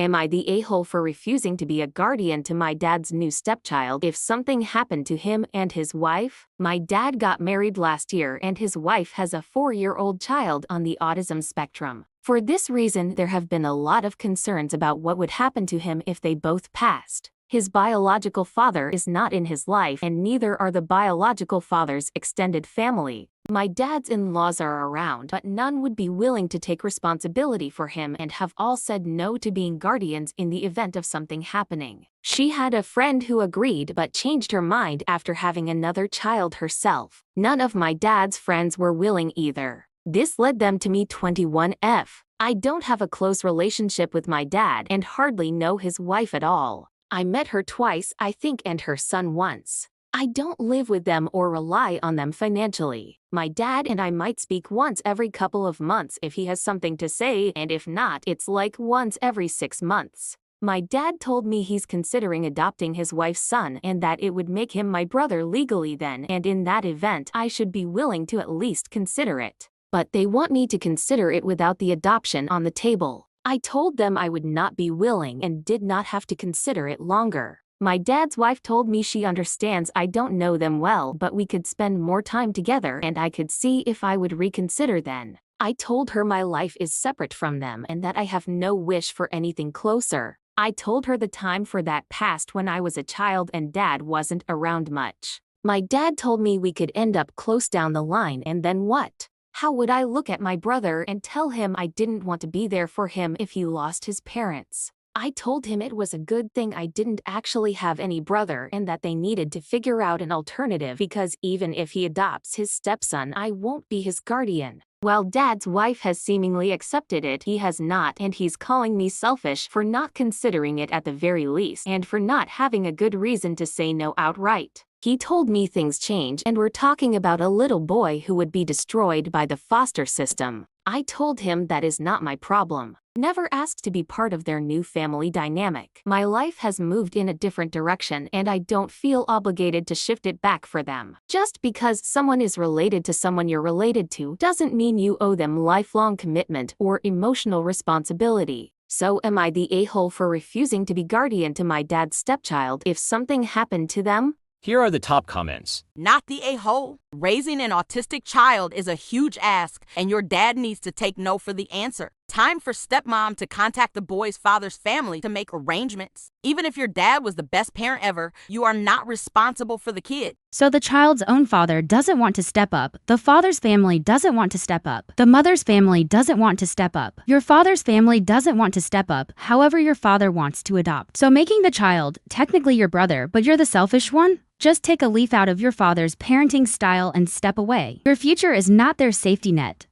Am I the a-hole for refusing to be a guardian to my dad's new stepchild if something happened to him and his wife? My dad got married last year and his wife has a 4-year-old child on the autism spectrum. For this reason, there have been a lot of concerns about what would happen to him if they both passed. His biological father is not in his life and neither are the biological father's extended family. My dad's in-laws are around, but none would be willing to take responsibility for him and have all said no to being guardians in the event of something happening. She had a friend who agreed but changed her mind after having another child herself. None of my dad's friends were willing either. This led them to me 21F. I don't have a close relationship with my dad and hardly know his wife at all. I met her twice, I think, and her son once. I don't live with them or rely on them financially. My dad and I might speak once every couple of months if he has something to say, and if not, it's like once every 6 months. My dad told me he's considering adopting his wife's son and that it would make him my brother legally then, and in that event I should be willing to at least consider it. But they want me to consider it without the adoption on the table. I told them I would not be willing and did not have to consider it longer. My dad's wife told me she understands I don't know them well, but we could spend more time together and I could see if I would reconsider then. I told her my life is separate from them and that I have no wish for anything closer. I told her the time for that passed when I was a child and dad wasn't around much. My dad told me we could end up close down the line, and then what? How would I look at my brother and tell him I didn't want to be there for him if he lost his parents? I told him it was a good thing I didn't actually have any brother and that they needed to figure out an alternative because even if he adopts his stepson, I won't be his guardian. While dad's wife has seemingly accepted it, he has not, and he's calling me selfish for not considering it at the very least and for not having a good reason to say no outright. He told me things change and we're talking about a little boy who would be destroyed by the foster system. I told him that is not my problem. Never asked to be part of their new family dynamic. My life has moved in a different direction and I don't feel obligated to shift it back for them. Just because someone is related to someone you're related to doesn't mean you owe them lifelong commitment or emotional responsibility. So am I the a-hole for refusing to be guardian to my dad's stepchild if something happened to them? Here are the top comments. Not the a-hole. Raising an autistic child is a huge ask, and your dad needs to take no for the answer. Time for stepmom to contact the boy's father's family to make arrangements. Even if your dad was the best parent ever, you are not responsible for the kid. So the child's own father doesn't want to step up, the father's family doesn't want to step up, the mother's family doesn't want to step up, your father's family doesn't want to step up, however your father wants to adopt. So making the child technically your brother, but you're the selfish one? Just take a leaf out of your father's parenting style and step away. Your future is not their safety net.